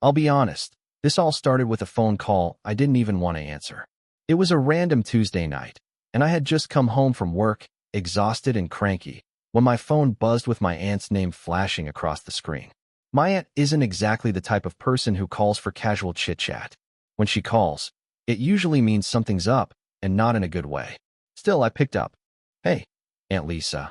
I'll be honest, this all started with a phone call I didn't even want to answer. It was a random Tuesday night, and I had just come home from work, exhausted and cranky, when my phone buzzed with my aunt's name flashing across the screen. My aunt isn't exactly the type of person who calls for casual chit-chat. When she calls, it usually means something's up, and not in a good way. Still, I picked up. "Hey, Aunt Lisa,"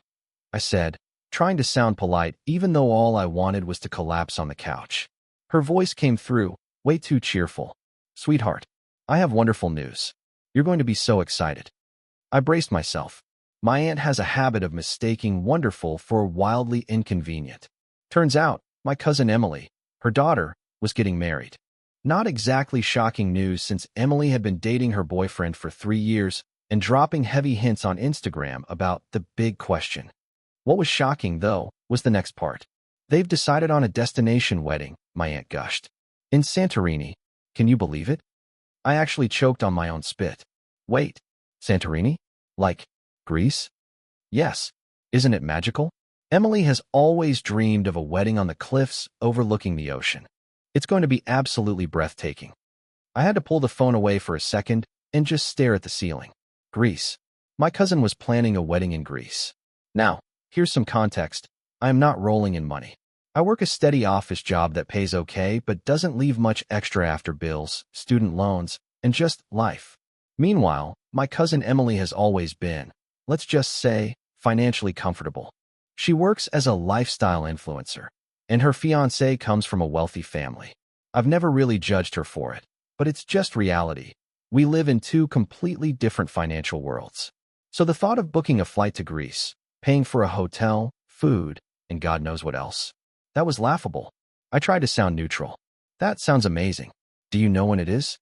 I said, trying to sound polite even though all I wanted was to collapse on the couch. Her voice came through, way too cheerful. "Sweetheart, I have wonderful news. You're going to be so excited." I braced myself. My aunt has a habit of mistaking wonderful for wildly inconvenient. Turns out, my cousin Emily, her daughter, was getting married. Not exactly shocking news since Emily had been dating her boyfriend for 3 years and dropping heavy hints on Instagram about the big question. What was shocking, though, was the next part. "They've decided on a destination wedding," my aunt gushed. "In Santorini. Can you believe it?" I actually choked on my own spit. "Wait, Santorini? Like Greece?" "Yes. Isn't it magical?" Emily has always dreamed of a wedding on the cliffs overlooking the ocean. "It's going to be absolutely breathtaking." I had to pull the phone away for a second and just stare at the ceiling. Greece. My cousin was planning a wedding in Greece. Now, here's some context. I am not rolling in money. I work a steady office job that pays okay but doesn't leave much extra after bills, student loans, and just life. Meanwhile, my cousin Emily has always been, let's just say, financially comfortable. She works as a lifestyle influencer, and her fiancé comes from a wealthy family. I've never really judged her for it, but it's just reality. We live in two completely different financial worlds. So the thought of booking a flight to Greece, paying for a hotel, food, and God knows what else, that was laughable. I tried to sound neutral. "That sounds amazing. Do you know when it is?"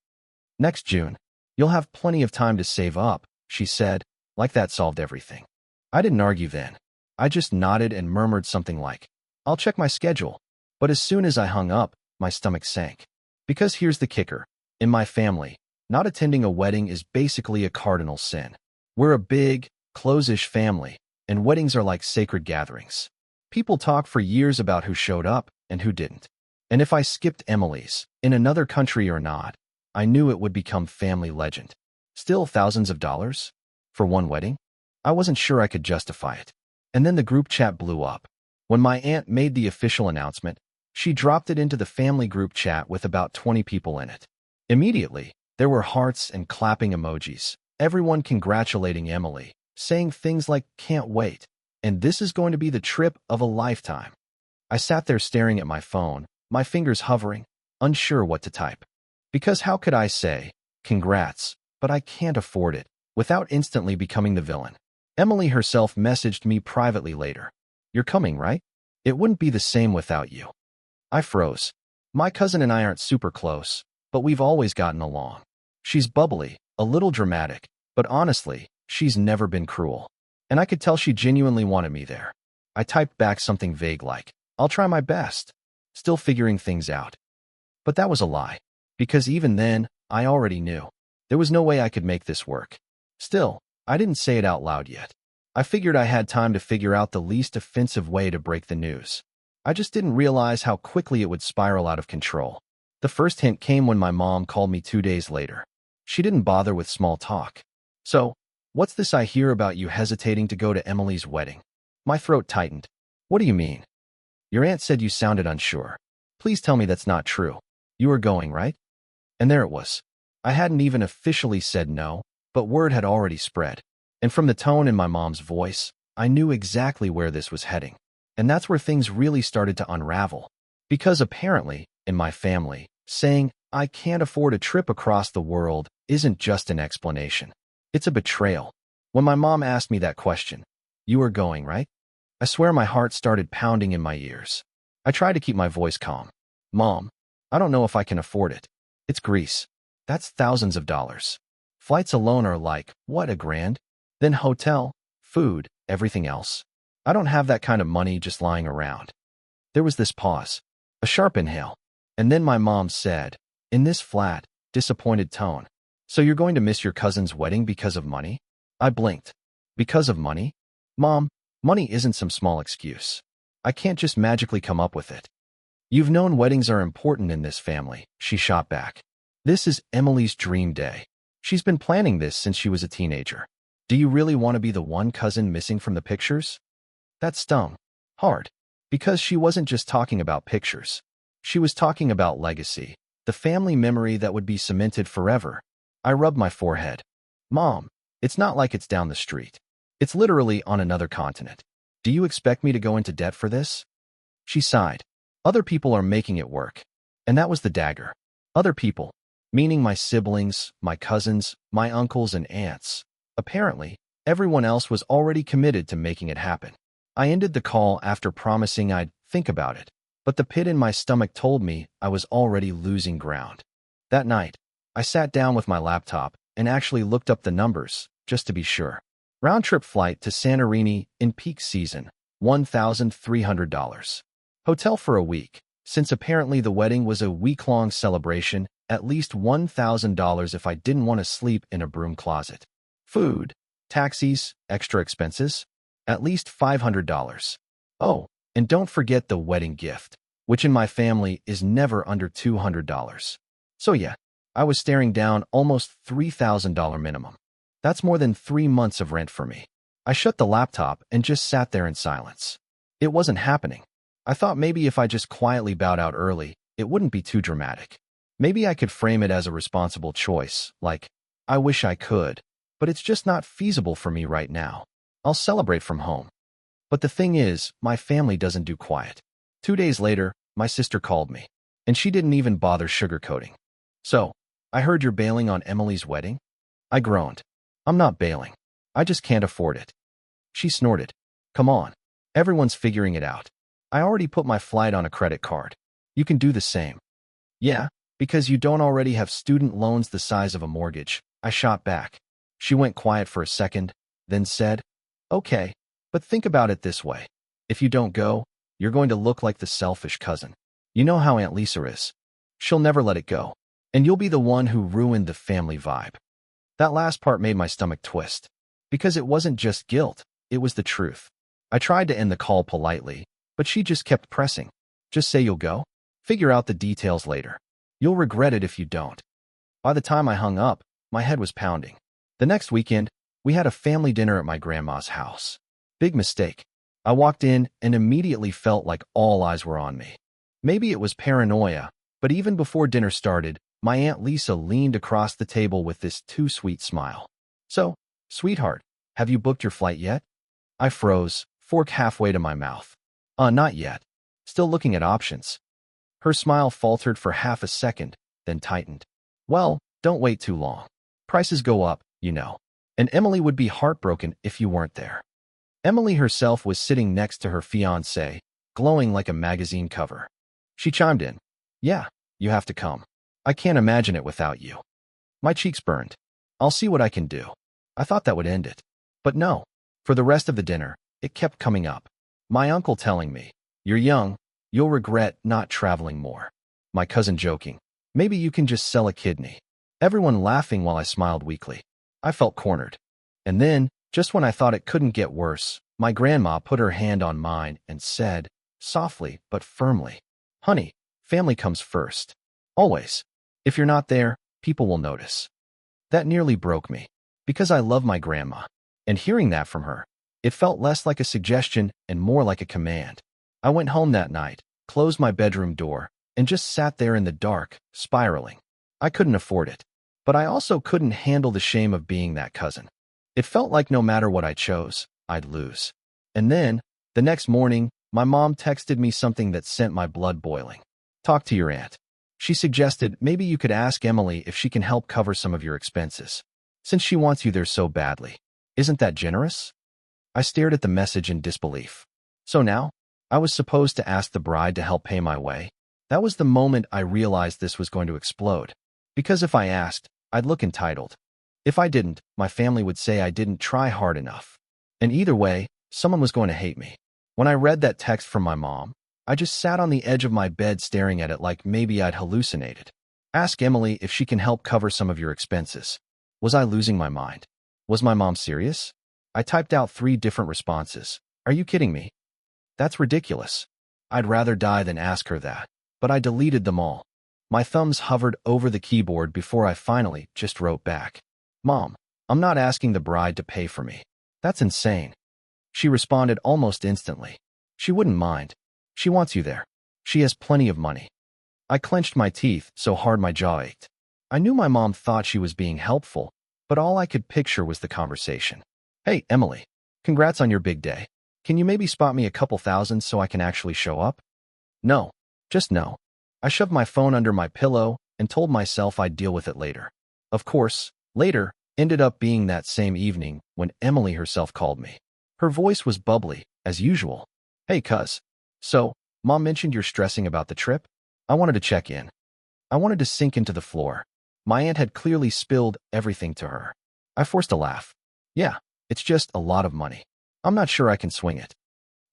"Next June. You'll have plenty of time to save up," she said, like that solved everything. I didn't argue then. I just nodded and murmured something like, "I'll check my schedule." But as soon as I hung up, my stomach sank. Because here's the kicker. In my family, not attending a wedding is basically a cardinal sin. We're a big, close-ish family, and weddings are like sacred gatherings. People talk for years about who showed up and who didn't. And if I skipped Emily's, in another country or not, I knew it would become family legend. Still thousands of dollars? For one wedding? I wasn't sure I could justify it. And then the group chat blew up. When my aunt made the official announcement, she dropped it into the family group chat with about 20 people in it. Immediately, there were hearts and clapping emojis, everyone congratulating Emily, saying things like, "Can't wait," and "This is going to be the trip of a lifetime." I sat there staring at my phone, my fingers hovering, unsure what to type. Because how could I say, "Congrats, but I can't afford it," without instantly becoming the villain? Emily herself messaged me privately later. "You're coming, right? It wouldn't be the same without you." I froze. My cousin and I aren't super close, but we've always gotten along. She's bubbly, a little dramatic, but honestly, she's never been cruel. And I could tell she genuinely wanted me there. I typed back something vague like, "I'll try my best," still figuring things out. But that was a lie, because even then, I already knew. There was no way I could make this work. Still, I didn't say it out loud yet. I figured I had time to figure out the least offensive way to break the news. I just didn't realize how quickly it would spiral out of control. The first hint came when my mom called me 2 days later. She didn't bother with small talk. "So, what's this I hear about you hesitating to go to Emily's wedding?" My throat tightened. "What do you mean?" "Your aunt said you sounded unsure. Please tell me that's not true. You are going, right?" And there it was. I hadn't even officially said no, but word had already spread. And from the tone in my mom's voice, I knew exactly where this was heading. And that's where things really started to unravel. Because apparently, in my family, saying, "I can't afford a trip across the world," isn't just an explanation. It's a betrayal. When my mom asked me that question, "You are going, right?" I swear my heart started pounding in my ears. I tried to keep my voice calm. "Mom, I don't know if I can afford it. It's Greece. That's thousands of dollars. Flights alone are like, what, $1,000? Then hotel, food, everything else. I don't have that kind of money just lying around." There was this pause, a sharp inhale, and then my mom said, in this flat, disappointed tone, "So you're going to miss your cousin's wedding because of money?" I blinked. "Because of money? Mom, money isn't some small excuse. I can't just magically come up with it." You've known weddings are important in this family, she shot back. This is Emily's dream day. She's been planning this since she was a teenager. Do you really want to be the one cousin missing from the pictures? That stung hard, because she wasn't just talking about pictures. She was talking about legacy, the family memory that would be cemented forever. I rubbed my forehead. Mom, it's not like it's down the street. It's literally on another continent. Do you expect me to go into debt for this? She sighed. Other people are making it work. And that was the dagger. Other people, meaning my siblings, my cousins, my uncles and aunts. Apparently, everyone else was already committed to making it happen. I ended the call after promising I'd think about it, but the pit in my stomach told me I was already losing ground. That night, I sat down with my laptop and actually looked up the numbers, just to be sure. Round-trip flight to Santorini in peak season, $1,300. Hotel for a week, since apparently the wedding was a week-long celebration, at least $1,000 if I didn't want to sleep in a broom closet. Food, taxis, extra expenses, at least $500. Oh, and don't forget the wedding gift, which in my family is never under $200. So yeah, I was staring down almost $3,000 minimum. That's more than 3 months of rent for me. I shut the laptop and just sat there in silence. It wasn't happening. I thought maybe if I just quietly bowed out early, it wouldn't be too dramatic. Maybe I could frame it as a responsible choice, like, I wish I could, but it's just not feasible for me right now. I'll celebrate from home. But the thing is, my family doesn't do quiet. 2 days later, my sister called me, and she didn't even bother sugarcoating. So, I heard you're bailing on Emily's wedding? I groaned. I'm not bailing. I just can't afford it. She snorted. Come on. Everyone's figuring it out. I already put my flight on a credit card. You can do the same. Yeah, because you don't already have student loans the size of a mortgage, I shot back. She went quiet for a second, then said, Okay, but think about it this way. If you don't go, you're going to look like the selfish cousin. You know how Aunt Lisa is. She'll never let it go. And you'll be the one who ruined the family vibe. That last part made my stomach twist. Because it wasn't just guilt, it was the truth. I tried to end the call politely, but she just kept pressing. Just say you'll go. Figure out the details later. You'll regret it if you don't. By the time I hung up, my head was pounding. The next weekend, we had a family dinner at my grandma's house. Big mistake. I walked in and immediately felt like all eyes were on me. Maybe it was paranoia, but even before dinner started, my Aunt Lisa leaned across the table with this too sweet smile. So, sweetheart, have you booked your flight yet? I froze, fork halfway to my mouth. Not yet. Still looking at options. Her smile faltered for half a second, then tightened. Well, don't wait too long. Prices go up, you know. And Emily would be heartbroken if you weren't there. Emily herself was sitting next to her fiancé, glowing like a magazine cover. She chimed in. Yeah, you have to come. I can't imagine it without you. My cheeks burned. I'll see what I can do. I thought that would end it. But no. For the rest of the dinner, it kept coming up. My uncle telling me, You're young. You'll regret not traveling more. My cousin joking. Maybe you can just sell a kidney. Everyone laughing while I smiled weakly. I felt cornered. And then, just when I thought it couldn't get worse, my grandma put her hand on mine and said, softly but firmly, Honey, family comes first. Always. If you're not there, people will notice. That nearly broke me, because I love my grandma. And hearing that from her, it felt less like a suggestion and more like a command. I went home that night, closed my bedroom door, and just sat there in the dark, spiraling. I couldn't afford it. But I also couldn't handle the shame of being that cousin. It felt like no matter what I chose, I'd lose. And then, the next morning, my mom texted me something that sent my blood boiling. Talk to your aunt. She suggested maybe you could ask Emily if she can help cover some of your expenses, since she wants you there so badly. Isn't that generous? I stared at the message in disbelief. So now, I was supposed to ask the bride to help pay my way? That was the moment I realized this was going to explode. Because if I asked, I'd look entitled. If I didn't, my family would say I didn't try hard enough. And either way, someone was going to hate me. When I read that text from my mom, I just sat on the edge of my bed staring at it like maybe I'd hallucinated. Ask Emily if she can help cover some of your expenses. Was I losing my mind? Was my mom serious? I typed out 3 different responses. Are you kidding me? That's ridiculous. I'd rather die than ask her that. but I deleted them all. My thumbs hovered over the keyboard before I finally just wrote back. Mom, I'm not asking the bride to pay for me. That's insane. She responded almost instantly. She wouldn't mind. She wants you there. She has plenty of money. I clenched my teeth so hard my jaw ached. I knew my mom thought she was being helpful, but all I could picture was the conversation. Hey, Emily, congrats on your big day. Can you maybe spot me a couple thousand so I can actually show up? No, just no. I shoved my phone under my pillow and told myself I'd deal with it later. Of course, later ended up being that same evening when Emily herself called me. Her voice was bubbly, as usual. Hey, cuz. So, Mom mentioned you're stressing about the trip? I wanted to check in. I wanted to sink into the floor. My aunt had clearly spilled everything to her. I forced a laugh. Yeah, it's just a lot of money. I'm not sure I can swing it.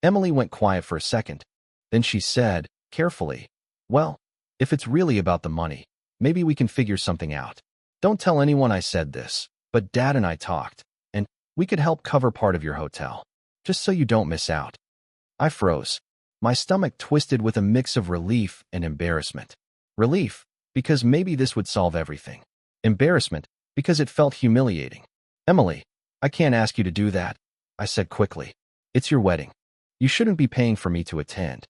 Emily went quiet for a second. Then she said, carefully, well, if it's really about the money, maybe we can figure something out. Don't tell anyone I said this, but Dad and I talked, and we could help cover part of your hotel, just so you don't miss out. I froze. My stomach twisted with a mix of relief and embarrassment. Relief, because maybe this would solve everything. Embarrassment, because it felt humiliating. Emily, I can't ask you to do that, I said quickly. It's your wedding. You shouldn't be paying for me to attend.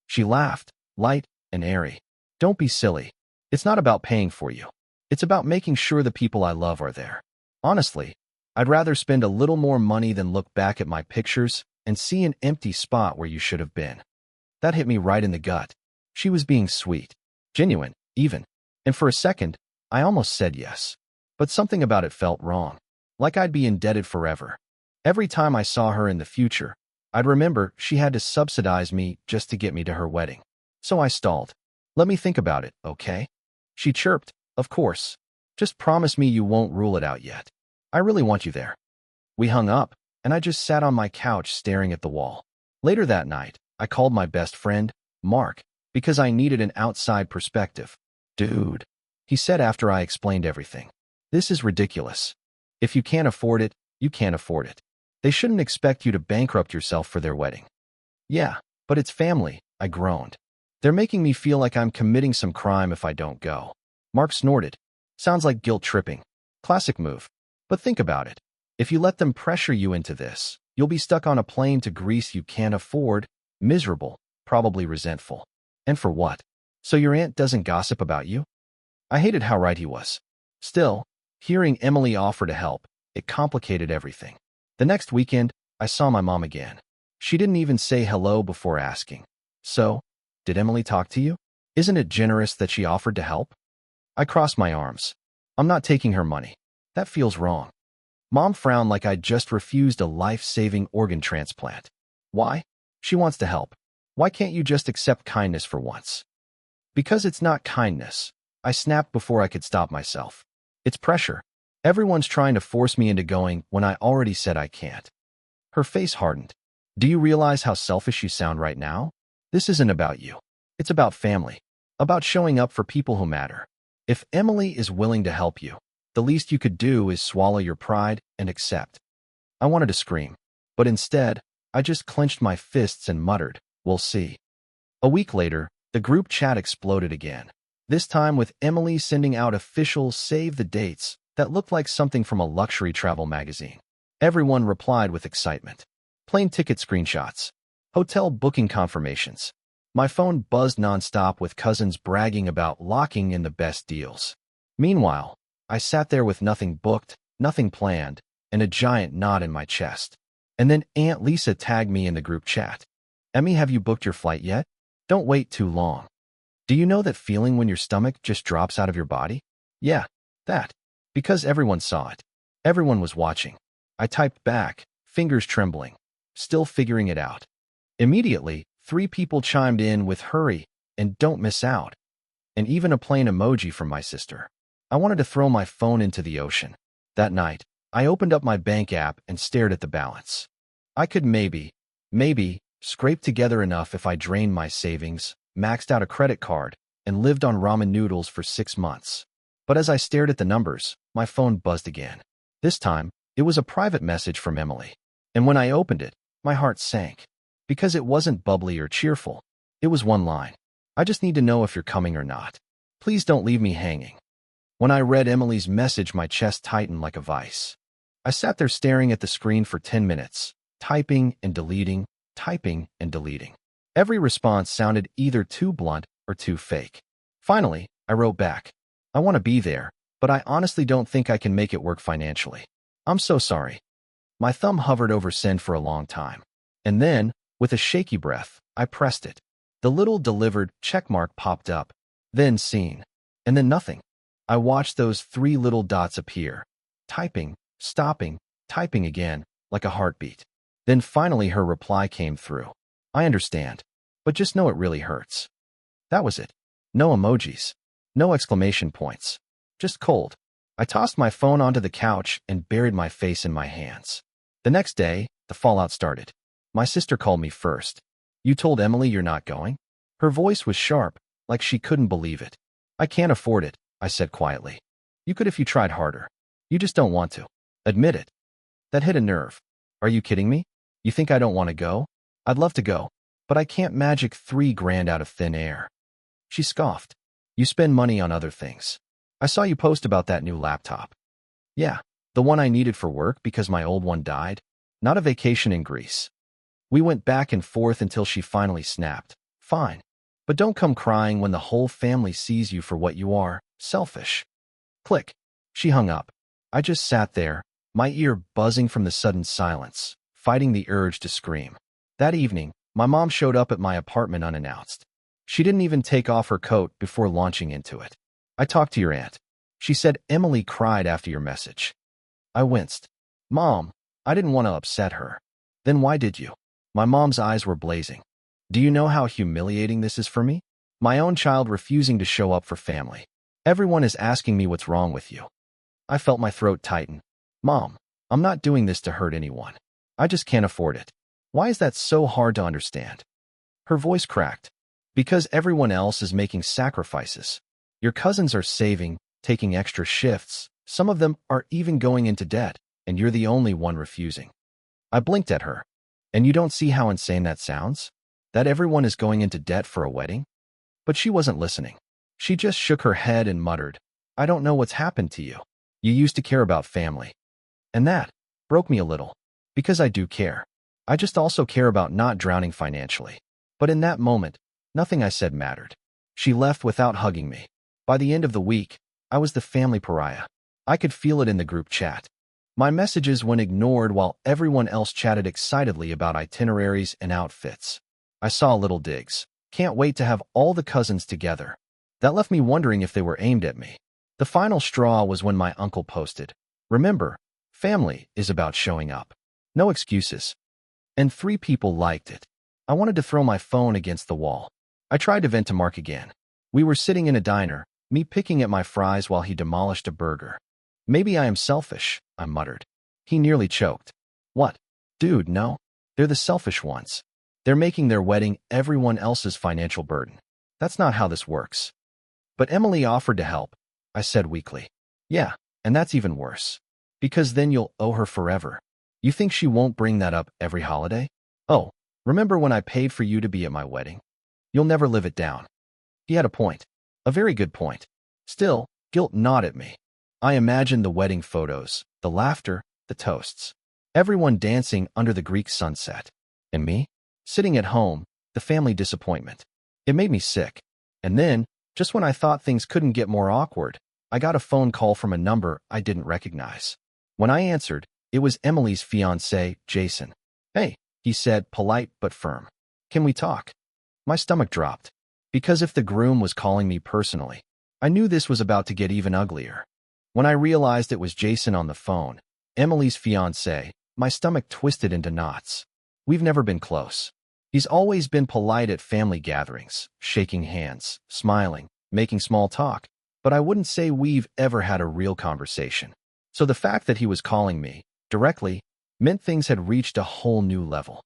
She laughed, light and airy. Don't be silly. It's not about paying for you. It's about making sure the people I love are there. Honestly, I'd rather spend a little more money than look back at my pictures and see an empty spot where you should have been. That hit me right in the gut. She was being sweet, genuine, even. And for a second, I almost said yes. But something about it felt wrong. Like I'd be indebted forever. Every time I saw her in the future, I'd remember she had to subsidize me just to get me to her wedding. So I stalled. Let me think about it, okay? She chirped, of course. Just promise me you won't rule it out yet. I really want you there. We hung up, and I just sat on my couch staring at the wall. Later that night, I called my best friend, Mark, because I needed an outside perspective. Dude, he said after I explained everything. This is ridiculous. If you can't afford it, you can't afford it. They shouldn't expect you to bankrupt yourself for their wedding. Yeah, but it's family, I groaned. They're making me feel like I'm committing some crime if I don't go. Mark snorted. Sounds like guilt tripping. Classic move. But think about it. If you let them pressure you into this, you'll be stuck on a plane to Greece you can't afford, miserable, probably resentful. And for what? So your aunt doesn't gossip about you? I hated how right he was. Still, hearing Emily offer to help, it complicated everything. The next weekend, I saw my mom again. She didn't even say hello before asking. So, did Emily talk to you? Isn't it generous that she offered to help? I crossed my arms. I'm not taking her money. That feels wrong. Mom frowned like I'd just refused a life-saving organ transplant. Why? She wants to help. Why can't you just accept kindness for once? Because it's not kindness. I snapped before I could stop myself. It's pressure. Everyone's trying to force me into going when I already said I can't. Her face hardened. Do you realize how selfish you sound right now? This isn't about you. It's about family. About showing up for people who matter. If Emily is willing to help you, the least you could do is swallow your pride and accept. I wanted to scream, but instead, I just clenched my fists and muttered, we'll see. A week later, the group chat exploded again. This time with Emily sending out official save the dates that looked like something from a luxury travel magazine. Everyone replied with excitement. Plane ticket screenshots. Hotel booking confirmations. My phone buzzed nonstop with cousins bragging about locking in the best deals. Meanwhile, I sat there with nothing booked, nothing planned, and a giant knot in my chest. And then Aunt Lisa tagged me in the group chat. Emmy, have you booked your flight yet? Don't wait too long. Do you know that feeling when your stomach just drops out of your body? Yeah, that. Because everyone saw it. Everyone was watching. I typed back, fingers trembling, still figuring it out. Immediately, 3 people chimed in with hurry and don't miss out. And even a plain emoji from my sister. I wanted to throw my phone into the ocean. That night, I opened up my bank app and stared at the balance. I could maybe, scrape together enough if I drained my savings, maxed out a credit card, and lived on ramen noodles for 6 months. But as I stared at the numbers, my phone buzzed again. This time, it was a private message from Emily. And when I opened it, my heart sank. Because it wasn't bubbly or cheerful. It was one line. I just need to know if you're coming or not. Please don't leave me hanging." When I read Emily's message, my chest tightened like a vice. I sat there staring at the screen for 10 minutes, typing and deleting, typing and deleting. Every response sounded either too blunt or too fake. Finally, I wrote back, "I want to be there, but I honestly don't think I can make it work financially. I'm so sorry." My thumb hovered over send for a long time. And then, with a shaky breath, I pressed it. The little delivered checkmark popped up, then seen, and then nothing. I watched those 3 little dots appear, typing, stopping, typing again, like a heartbeat. Then finally her reply came through. "I understand, but just know it really hurts." That was it. No emojis. No exclamation points. Just cold. I tossed my phone onto the couch and buried my face in my hands. The next day, the fallout started. My sister called me first. "You told Emily you're not going?" Her voice was sharp, like she couldn't believe it. "I can't afford it," I said quietly. "You could if you tried harder. You just don't want to. Admit it." That hit a nerve. "Are you kidding me? You think I don't want to go? I'd love to go, but I can't magic $3,000 out of thin air." She scoffed. "You spend money on other things. I saw you post about that new laptop." "Yeah, the one I needed for work because my old one died. Not a vacation in Greece." We went back and forth until she finally snapped. "Fine, but don't come crying when the whole family sees you for what you are, selfish." Click. She hung up. I just sat there, my ear buzzing from the sudden silence, fighting the urge to scream. That evening, my mom showed up at my apartment unannounced. She didn't even take off her coat before launching into it. "I talked to your aunt. She said Emily cried after your message." I winced. "Mom, I didn't want to upset her." "Then why did you?" My mom's eyes were blazing. "Do you know how humiliating this is for me? My own child refusing to show up for family. Everyone is asking me what's wrong with you." I felt my throat tighten. "Mom, I'm not doing this to hurt anyone. I just can't afford it. Why is that so hard to understand?" Her voice cracked. "Because everyone else is making sacrifices. Your cousins are saving, taking extra shifts. Some of them are even going into debt, and you're the only one refusing." I blinked at her. "And you don't see how insane that sounds? That everyone is going into debt for a wedding?" But she wasn't listening. She just shook her head and muttered, "I don't know what's happened to you. You used to care about family." And that broke me a little. Because I do care. I just also care about not drowning financially. But in that moment, nothing I said mattered. She left without hugging me. By the end of the week, I was the family pariah. I could feel it in the group chat. My messages went ignored while everyone else chatted excitedly about itineraries and outfits. I saw little digs. "Can't wait to have all the cousins together." That left me wondering if they were aimed at me. The final straw was when my uncle posted, "Remember, family is about showing up. No excuses." And 3 people liked it. I wanted to throw my phone against the wall. I tried to vent to Mark again. We were sitting in a diner, me picking at my fries while he demolished a burger. "Maybe I am selfish," I muttered. He nearly choked. "What? Dude, no. They're the selfish ones. They're making their wedding everyone else's financial burden. That's not how this works." "But Emily offered to help," I said weakly. "Yeah, and that's even worse. Because then you'll owe her forever. You think she won't bring that up every holiday? Oh, remember when I paid for you to be at my wedding? You'll never live it down." He had a point. A very good point. Still, guilt gnawed at me. I imagined the wedding photos, the laughter, the toasts. Everyone dancing under the Greek sunset. And me? Sitting at home, the family disappointment. It made me sick. And then, just when I thought things couldn't get more awkward, I got a phone call from a number I didn't recognize. When I answered, it was Emily's fiancé, Jason. "Hey," he said, polite but firm. "Can we talk?" My stomach dropped. Because if the groom was calling me personally, I knew this was about to get even uglier. When I realized it was Jason on the phone, Emily's fiancé, my stomach twisted into knots. We've never been close. He's always been polite at family gatherings, shaking hands, smiling, making small talk, but I wouldn't say we've ever had a real conversation. So the fact that he was calling me, directly, meant things had reached a whole new level.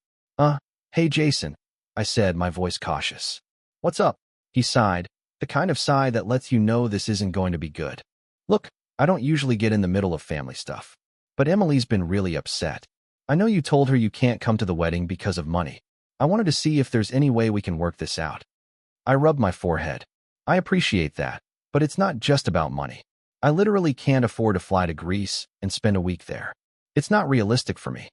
Hey Jason," I said, my voice cautious. "What's up?" He sighed, the kind of sigh that lets you know this isn't going to be good. "Look, I don't usually get in the middle of family stuff, but Emily's been really upset. I know you told her you can't come to the wedding because of money. I wanted to see if there's any way we can work this out." I rubbed my forehead. I appreciate that, but it's not just about money. I literally can't afford to fly to Greece and spend a week there. It's not realistic for me.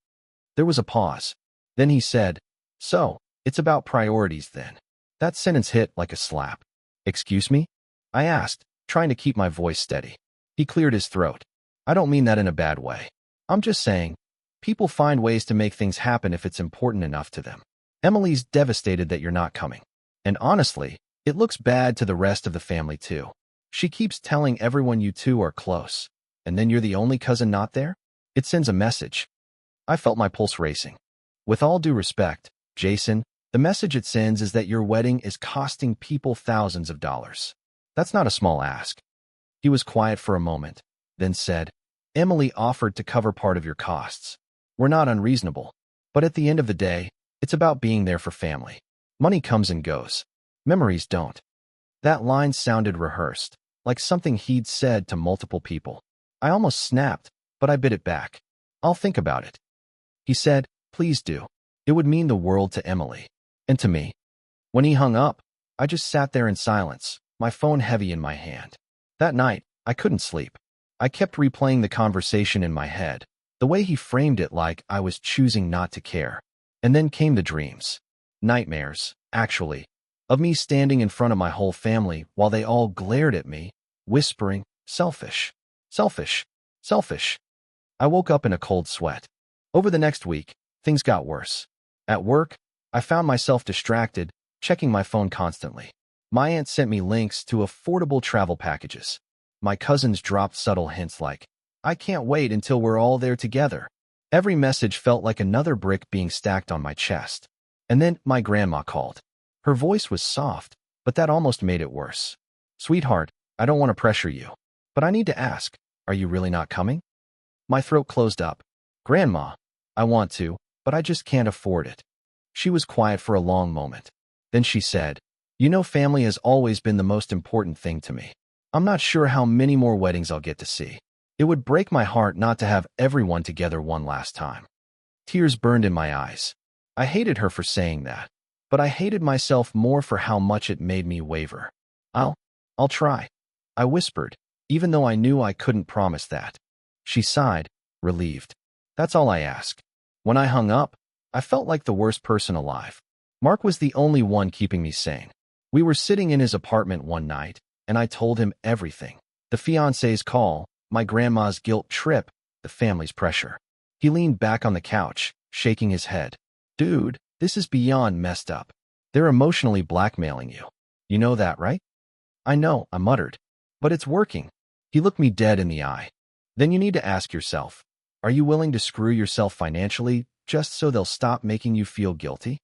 There was a pause. Then he said, "So, it's about priorities then." That sentence hit like a slap. "Excuse me?" I asked, trying to keep my voice steady. He cleared his throat. "I don't mean that in a bad way. I'm just saying, people find ways to make things happen if it's important enough to them. Emily's devastated that you're not coming. And honestly, it looks bad to the rest of the family too. She keeps telling everyone you two are close, and then you're the only cousin not there? It sends a message." I felt my pulse racing. "With all due respect, Jason, the message it sends is that your wedding is costing people thousands of dollars. That's not a small ask." He was quiet for a moment, then said, "Emily offered to cover part of your costs. We're not unreasonable. But at the end of the day, it's about being there for family. Money comes and goes. Memories don't." That line sounded rehearsed, like something he'd said to multiple people. I almost snapped, but I bit it back. "I'll think about it." He said, "Please do. It would mean the world to Emily. And to me." When he hung up, I just sat there in silence, my phone heavy in my hand. That night, I couldn't sleep. I kept replaying the conversation in my head, the way he framed it like I was choosing not to care. And then came the dreams. Nightmares, actually, of me standing in front of my whole family while they all glared at me, whispering, "Selfish, selfish, selfish." I woke up in a cold sweat. Over the next week, things got worse. At work, I found myself distracted, checking my phone constantly. My aunt sent me links to affordable travel packages. My cousins dropped subtle hints like, "I can't wait until we're all there together." Every message felt like another brick being stacked on my chest. And then my grandma called. Her voice was soft, but that almost made it worse. "Sweetheart, I don't want to pressure you, but I need to ask, are you really not coming?" My throat closed up. "Grandma, I want to, but I just can't afford it." She was quiet for a long moment. Then she said, "You know, family has always been the most important thing to me. I'm not sure how many more weddings I'll get to see. It would break my heart not to have everyone together one last time." Tears burned in my eyes. I hated her for saying that, but I hated myself more for how much it made me waver. I'll try," I whispered, even though I knew I couldn't promise that. She sighed, relieved. "That's all I ask." When I hung up, I felt like the worst person alive. Mark was the only one keeping me sane. We were sitting in his apartment one night, and I told him everything. The fiancé's call, my grandma's guilt trip, the family's pressure. He leaned back on the couch, shaking his head. "Dude, this is beyond messed up. They're emotionally blackmailing you. You know that, right?" "I know," I muttered. "But it's working." He looked me dead in the eye. "Then you need to ask yourself, are you willing to screw yourself financially just so they'll stop making you feel guilty?"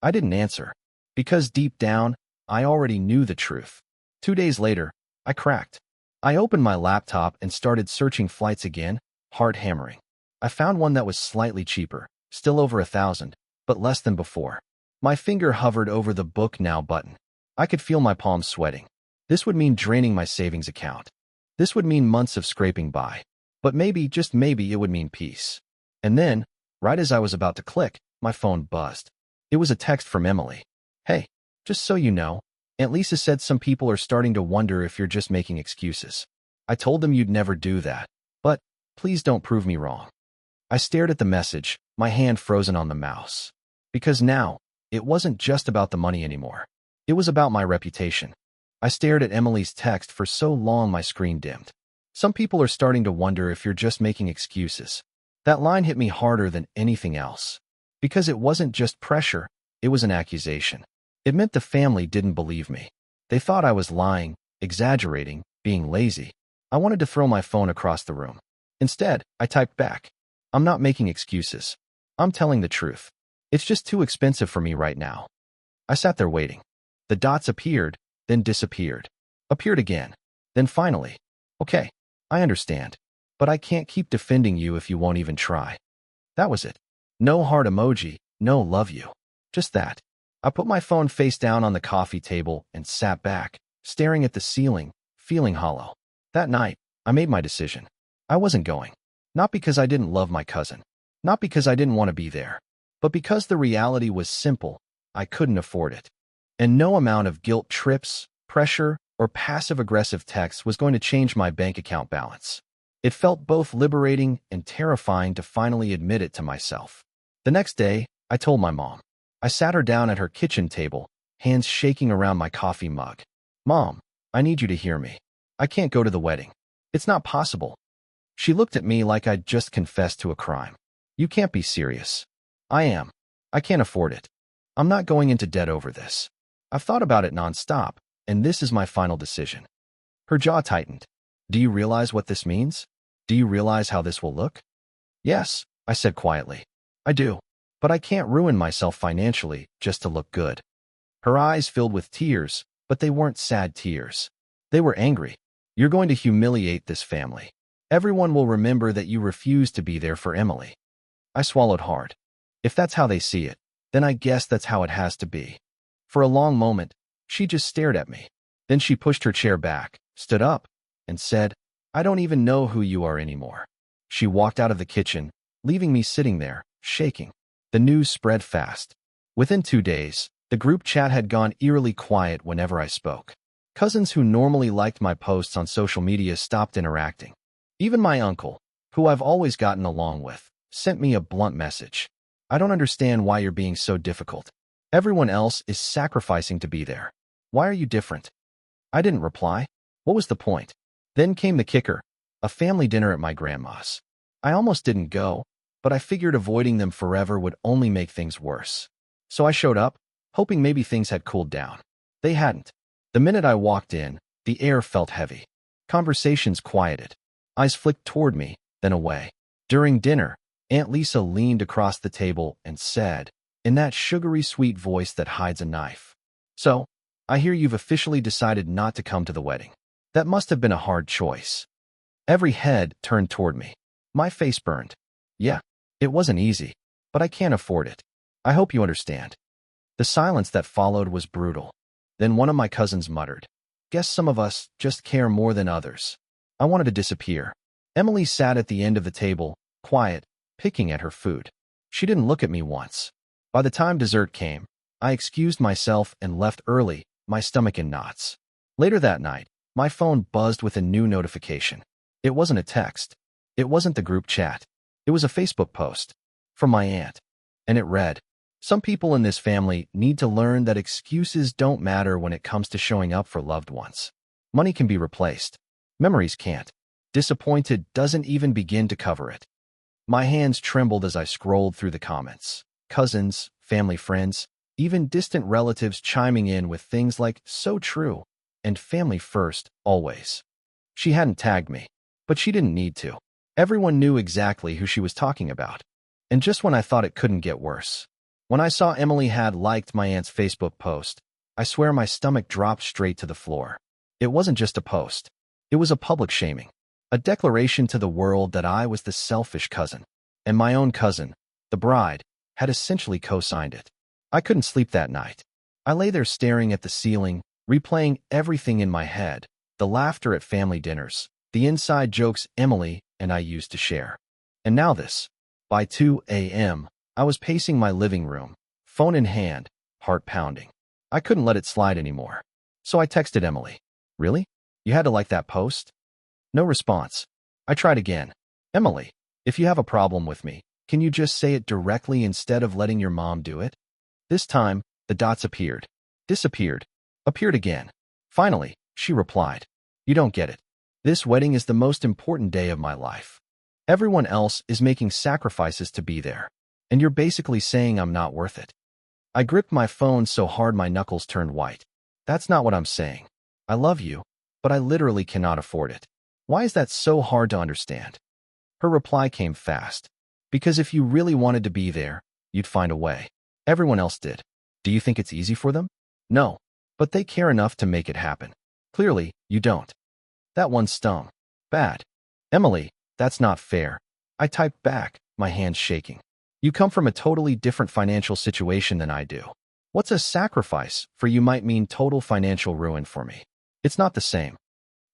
I didn't answer, because deep down, I already knew the truth. 2 days later, I cracked. I opened my laptop and started searching flights again, heart hammering. I found one that was slightly cheaper, still over 1,000, but less than before. My finger hovered over the Book Now button. I could feel my palms sweating. This would mean draining my savings account. This would mean months of scraping by. But maybe, just maybe, it would mean peace. And then, right as I was about to click, my phone buzzed. It was a text from Emily. "Hey, just so you know, Aunt Lisa said some people are starting to wonder if you're just making excuses. I told them you'd never do that, but please don't prove me wrong." I stared at the message, my hand frozen on the mouse. Because now, it wasn't just about the money anymore. It was about my reputation. I stared at Emily's text for so long my screen dimmed. "Some people are starting to wonder if you're just making excuses." That line hit me harder than anything else. Because it wasn't just pressure, it was an accusation. It meant the family didn't believe me. They thought I was lying, exaggerating, being lazy. I wanted to throw my phone across the room. Instead, I typed back, "I'm not making excuses. I'm telling the truth. It's just too expensive for me right now." I sat there waiting. The dots appeared, then disappeared. Appeared again. Then finally, "Okay, I understand. But I can't keep defending you if you won't even try." That was it. No heart emoji, no love you. Just that. I put my phone face down on the coffee table and sat back, staring at the ceiling, feeling hollow. That night, I made my decision. I wasn't going. Not because I didn't love my cousin. Not because I didn't want to be there. But because the reality was simple, I couldn't afford it. And no amount of guilt trips, pressure, or passive-aggressive texts was going to change my bank account balance. It felt both liberating and terrifying to finally admit it to myself. The next day, I told my mom. I sat her down at her kitchen table, hands shaking around my coffee mug. "Mom, I need you to hear me. I can't go to the wedding. It's not possible." She looked at me like I'd just confessed to a crime. "You can't be serious." "I am. I can't afford it. I'm not going into debt over this. I've thought about it nonstop, and this is my final decision." Her jaw tightened. "Do you realize what this means? Do you realize how this will look?" "Yes," I said quietly. "I do. But I can't ruin myself financially just to look good." Her eyes filled with tears, but they weren't sad tears. They were angry. "You're going to humiliate this family. Everyone will remember that you refused to be there for Emily." I swallowed hard. If that's how they see it, then I guess that's how it has to be. For a long moment, she just stared at me. Then she pushed her chair back, stood up, and said, "I don't even know who you are anymore." She walked out of the kitchen, leaving me sitting there, shaking. The news spread fast. Within 2 days, the group chat had gone eerily quiet whenever I spoke. Cousins who normally liked my posts on social media stopped interacting. Even my uncle, who I've always gotten along with, sent me a blunt message. "I don't understand why you're being so difficult. Everyone else is sacrificing to be there. Why are you different?" I didn't reply. What was the point? Then came the kicker, a family dinner at my grandma's. I almost didn't go, but I figured avoiding them forever would only make things worse. So I showed up, hoping maybe things had cooled down. They hadn't. The minute I walked in, the air felt heavy. Conversations quieted. Eyes flicked toward me, then away. During dinner, Aunt Lisa leaned across the table and said, in that sugary sweet voice that hides a knife, "So, I hear you've officially decided not to come to the wedding. That must have been a hard choice." Every head turned toward me. My face burned. "Yeah, it wasn't easy, but I can't afford it. I hope you understand." The silence that followed was brutal. Then one of my cousins muttered, "Guess some of us just care more than others." I wanted to disappear. Emily sat at the end of the table, quiet, picking at her food. She didn't look at me once. By the time dessert came, I excused myself and left early, my stomach in knots. Later that night, my phone buzzed with a new notification. It wasn't a text. It wasn't the group chat. It was a Facebook post from my aunt. And it read, "Some people in this family need to learn that excuses don't matter when it comes to showing up for loved ones. Money can be replaced. Memories can't. Disappointed doesn't even begin to cover it." My hands trembled as I scrolled through the comments. Cousins, family friends, even distant relatives chiming in with things like "so true" and "family first, always." She hadn't tagged me, but she didn't need to. Everyone knew exactly who she was talking about. And just when I thought it couldn't get worse, when I saw Emily had liked my aunt's Facebook post, I swear my stomach dropped straight to the floor. It wasn't just a post. It was a public shaming. A declaration to the world that I was the selfish cousin. And my own cousin, the bride, had essentially co-signed it. I couldn't sleep that night. I lay there staring at the ceiling, replaying everything in my head, the laughter at family dinners, the inside jokes Emily and I used to share. And now this. By 2 a.m., I was pacing my living room, phone in hand, heart pounding. I couldn't let it slide anymore. So I texted Emily. "Really? You had to like that post?" No response. I tried again. "Emily, if you have a problem with me, can you just say it directly instead of letting your mom do it?" This time, the dots appeared, disappeared, appeared again. Finally, she replied, "You don't get it. This wedding is the most important day of my life. Everyone else is making sacrifices to be there, and you're basically saying I'm not worth it." I gripped my phone so hard my knuckles turned white. "That's not what I'm saying. I love you, but I literally cannot afford it. Why is that so hard to understand?" Her reply came fast. "Because if you really wanted to be there, you'd find a way. Everyone else did. Do you think it's easy for them? No, but they care enough to make it happen. Clearly, you don't." That one stung. Bad. "Emily, that's not fair." I typed back, my hands shaking. "You come from a totally different financial situation than I do. What's a sacrifice for you might mean total financial ruin for me. It's not the same."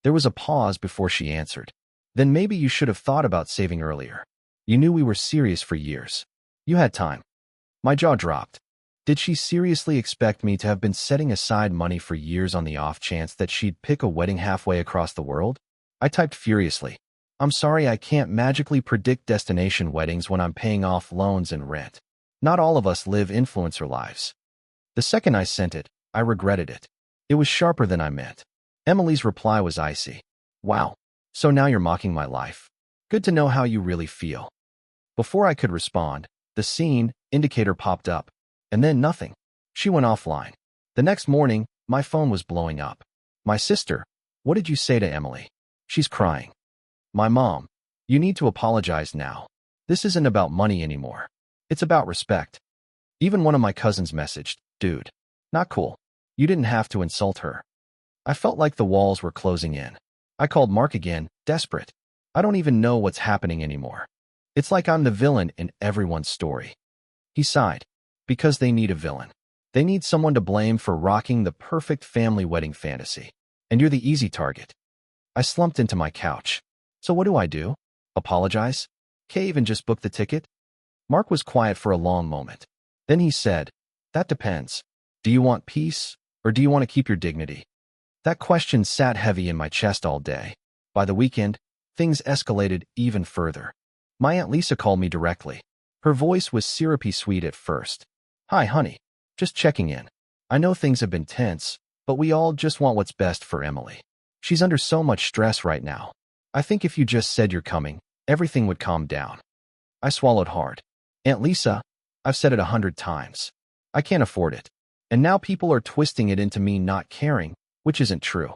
There was a pause before she answered. "Then maybe you should have thought about saving earlier. You knew we were serious for years. You had time." My jaw dropped. Did she seriously expect me to have been setting aside money for years on the off chance that she'd pick a wedding halfway across the world? I typed furiously. I'm sorry, I can't magically predict destination weddings when I'm paying off loans and rent. Not all of us live influencer lives. The second I sent it, I regretted it. It was sharper than I meant. Emily's reply was icy. Wow. So now you're mocking my life. Good to know how you really feel. Before I could respond, the scene indicator popped up, and then nothing. She went offline. The next morning, my phone was blowing up. My sister, what did you say to Emily? She's crying. My mom, you need to apologize now. This isn't about money anymore. It's about respect. Even one of my cousins messaged, dude, not cool. You didn't have to insult her. I felt like the walls were closing in. I called Mark again, desperate. I don't even know what's happening anymore. It's like I'm the villain in everyone's story. He sighed. Because they need a villain. They need someone to blame for rocking the perfect family wedding fantasy. And you're the easy target. I slumped into my couch. So what do? Apologize? Cave and just book the ticket? Mark was quiet for a long moment. Then he said, that depends. Do you want peace, or do you want to keep your dignity? That question sat heavy in my chest all day. By the weekend, things escalated even further. My Aunt Lisa called me directly. Her voice was syrupy sweet at first. Hi, honey. Just checking in. I know things have been tense, but we all just want what's best for Emily. She's under so much stress right now. I think if you just said you're coming, everything would calm down. I swallowed hard. Aunt Lisa, I've said it 100 times. I can't afford it. And now people are twisting it into me not caring, which isn't true.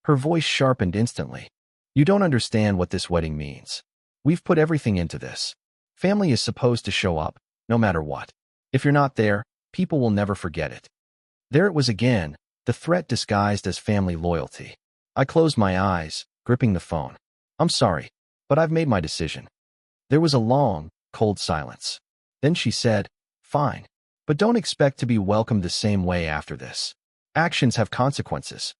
Her voice sharpened instantly. You don't understand what this wedding means. We've put everything into this. Family is supposed to show up, no matter what. If you're not there, people will never forget it. There it was again, the threat disguised as family loyalty. I closed my eyes, gripping the phone. I'm sorry, but I've made my decision. There was a long, cold silence. Then she said, fine, but don't expect to be welcomed the same way after this. Actions have consequences.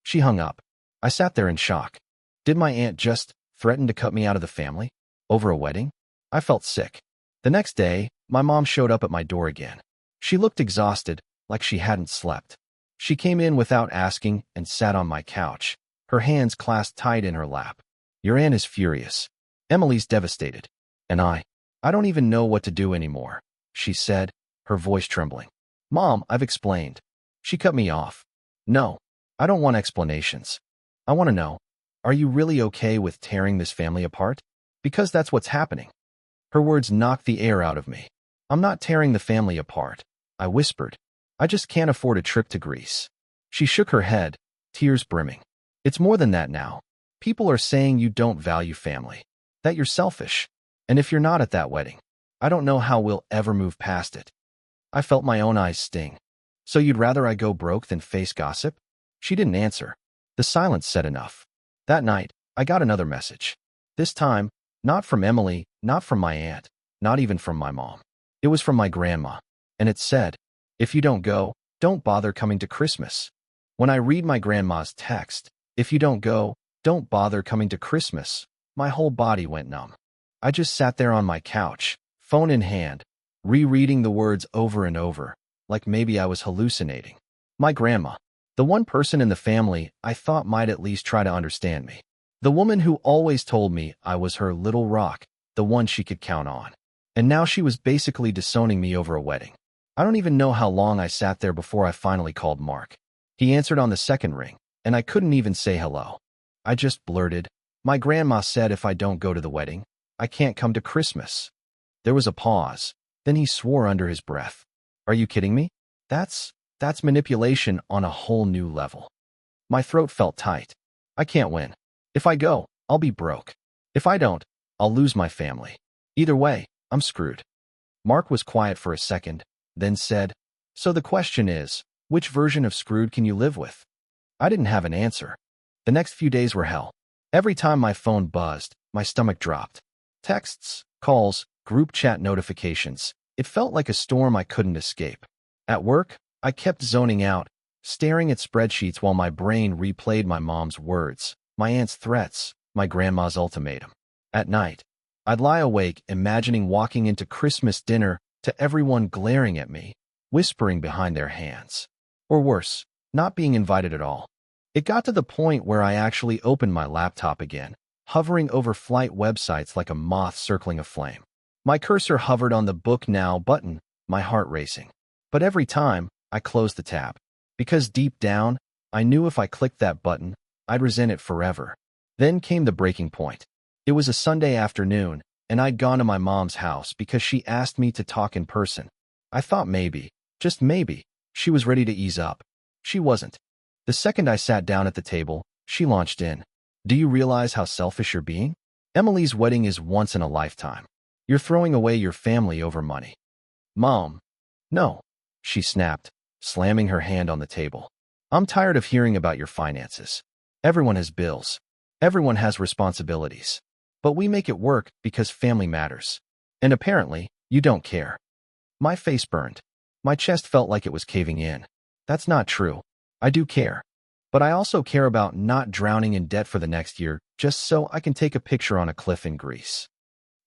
She hung up. I sat there in shock. Did my aunt just threaten to cut me out of the family? Over a wedding? I felt sick. The next day, my mom showed up at my door again. She looked exhausted, like she hadn't slept. She came in without asking and sat on my couch, her hands clasped tight in her lap. Your aunt is furious. Emily's devastated. And I don't even know what to do anymore, she said, her voice trembling. Mom, I've explained. She cut me off. No, I don't want explanations. I want to know, are you really okay with tearing this family apart? Because that's what's happening. Her words knocked the air out of me. I'm not tearing the family apart, I whispered. I just can't afford a trip to Greece. She shook her head, tears brimming. It's more than that now. People are saying you don't value family, that you're selfish. And if you're not at that wedding, I don't know how we'll ever move past it. I felt my own eyes sting. So you'd rather I go broke than face gossip? She didn't answer. The silence said enough. That night, I got another message. This time, not from Emily, not from my aunt, not even from my mom. It was from my grandma. And it said, if you don't go, don't bother coming to Christmas. When I read my grandma's text, if you don't go, don't bother coming to Christmas, my whole body went numb. I just sat there on my couch, phone in hand, rereading the words over and over, like maybe I was hallucinating. My grandma, the one person in the family I thought might at least try to understand me. The woman who always told me I was her little rock, the one she could count on. And now she was basically disowning me over a wedding. I don't even know how long I sat there before I finally called Mark. He answered on the second ring, and I couldn't even say hello. I just blurted, my grandma said if I don't go to the wedding, I can't come to Christmas. There was a pause. Then he swore under his breath. Are you kidding me? That's manipulation on a whole new level. My throat felt tight. I can't win. If I go, I'll be broke. If I don't, I'll lose my family. Either way, I'm screwed. Mark was quiet for a second, then said, so the question is, which version of screwed can you live with? I didn't have an answer. The next few days were hell. Every time my phone buzzed, my stomach dropped. Texts, calls, group chat notifications. It felt like a storm I couldn't escape. At work, I kept zoning out, staring at spreadsheets while my brain replayed my mom's words, my aunt's threats, my grandma's ultimatum. At night, I'd lie awake imagining walking into Christmas dinner to everyone glaring at me, whispering behind their hands. Or worse, not being invited at all. It got to the point where I actually opened my laptop again, hovering over flight websites like a moth circling a flame. My cursor hovered on the Book Now button, my heart racing. But every time, I closed the tab. Because deep down, I knew if I clicked that button, I'd resent it forever. Then came the breaking point. It was a Sunday afternoon, and I'd gone to my mom's house because she asked me to talk in person. I thought maybe, just maybe, she was ready to ease up. She wasn't. The second I sat down at the table, she launched in. Do you realize how selfish you're being? Emily's wedding is once in a lifetime. You're throwing away your family over money. Mom. No, she snapped, slamming her hand on the table. I'm tired of hearing about your finances. Everyone has bills. Everyone has responsibilities. But we make it work because family matters. And apparently, you don't care. My face burned. My chest felt like it was caving in. That's not true. I do care. But I also care about not drowning in debt for the next year just so I can take a picture on a cliff in Greece.